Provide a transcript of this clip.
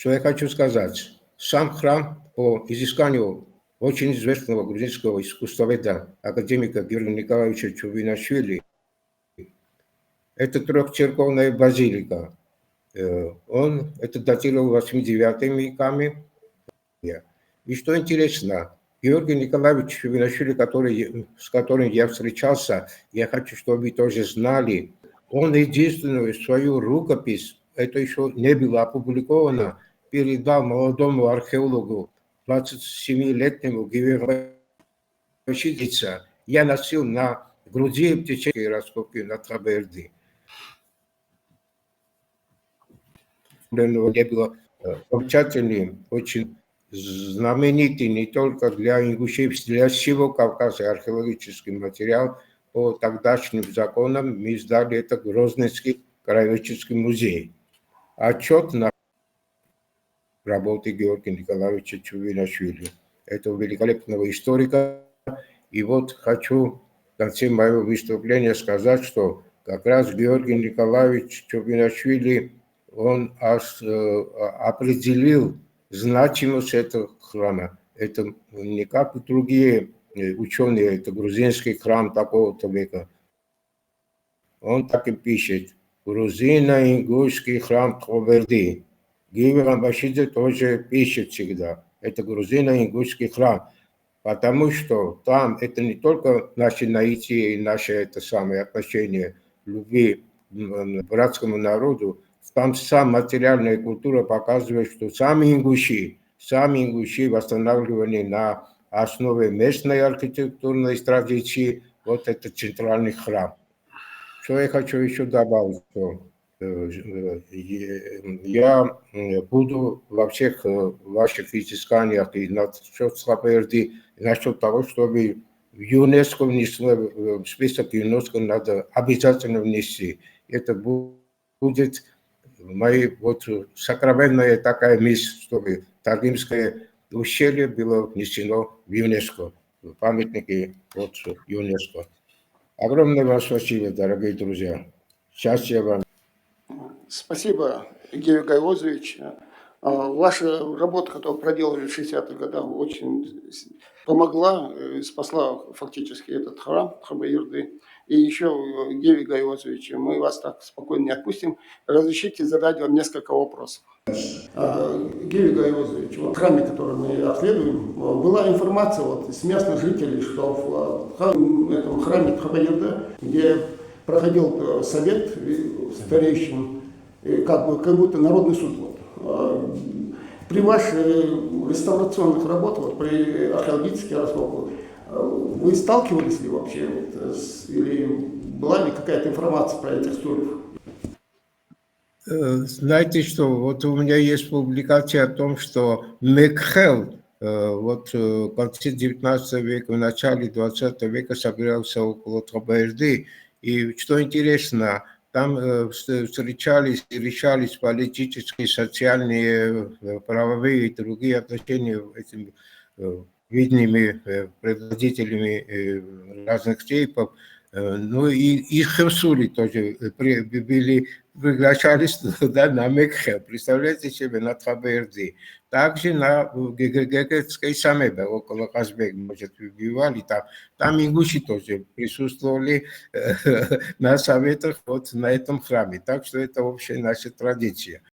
Что я хочу сказать? Сам храм по изысканию очень известного грузинского искусствоведа, академика Георгия Николаевича Чувинашвили, это трехцерковная базилика. Он это датировал 8-9 веками. И что интересно, Георгий Николаевич Чувинашвили, с которым я встречался, я хочу, чтобы вы тоже знали, он единственную свою рукопись, это еще не было опубликовано, передал молодому археологу, 27-летнему Георгию Шидица. Я носил на груди птичьи раскопки на Траберди. Не было замечательным, очень знаменитый не только для ингушей, для всего Кавказа археологический материал. По тогдашним законам мы издали это Грозненский краеведческий музей. Отчет на работы Георгия Николаевича Чувинашвили, этого великолепного историка. И вот хочу в конце моего выступления сказать, что как раз Георгий Николаевич Чувинашвили, он определил значимость этого храма. Это не как другие ученые, это грузинский храм такого-то века. Он так и пишет. Грузино-ингушский храм Тховерди. Гивер Амбашидзе тоже пишет всегда. Это грузино-ингушский храм. Потому что там это не только наши наития и наше это самое отношение любви к братскому народу, там сама материальная культура показывает, что сами ингуши восстанавливали на основе местной архитектурной традиции вот этот центральный храм. Что я хочу еще добавить, что я буду во всех ваших изысканиях и насчет Слаберди, насчет того, чтобы в ЮНЕСКО внесли, в список ЮНЕСКО надо обязательно внести. Это будет моя вот сокровенная такая мысль, чтобы Таргимское ущелье было внесено в ЮНЕСКО, в памятники от ЮНЕСКО. Огромное вам спасибо, дорогие друзья. Счастья вам. Спасибо, Георгий Гайвозович. Ваша работа, которую проделали в 60-х годах, очень помогла, спасла фактически этот храм Хабаирды. И еще, Георгий Гайвозович, мы вас так спокойно не отпустим. Разрешите задать вам несколько вопросов. Георгий Гайвозович, в храме, который мы обследуем, была информация вот из местных жителей, что в этом храме Хабаирда, где проходил совет старейшин, как будто народный суд. При ваших реставрационных работах, при археологических раскопках, вы сталкивались ли вообще, или была ли какая-то информация про этих стульев? Знаете что, вот у меня есть публикация о том, что Мекхел вот в конце 19 века, в начале 20 века собирался около Траберди. И что интересно, там встречались и решались политические, социальные, правовые и другие отношения этими видными предводителями разных типов. Ну и Херсули тоже приглашались туда на Мекхе, представляете себе, на Траберди. Также на Гегекетской Самебе, около Казбек, может, бывали там. Там ингуши тоже присутствовали на советах вот на этом храме. Так что это вообще наша традиция.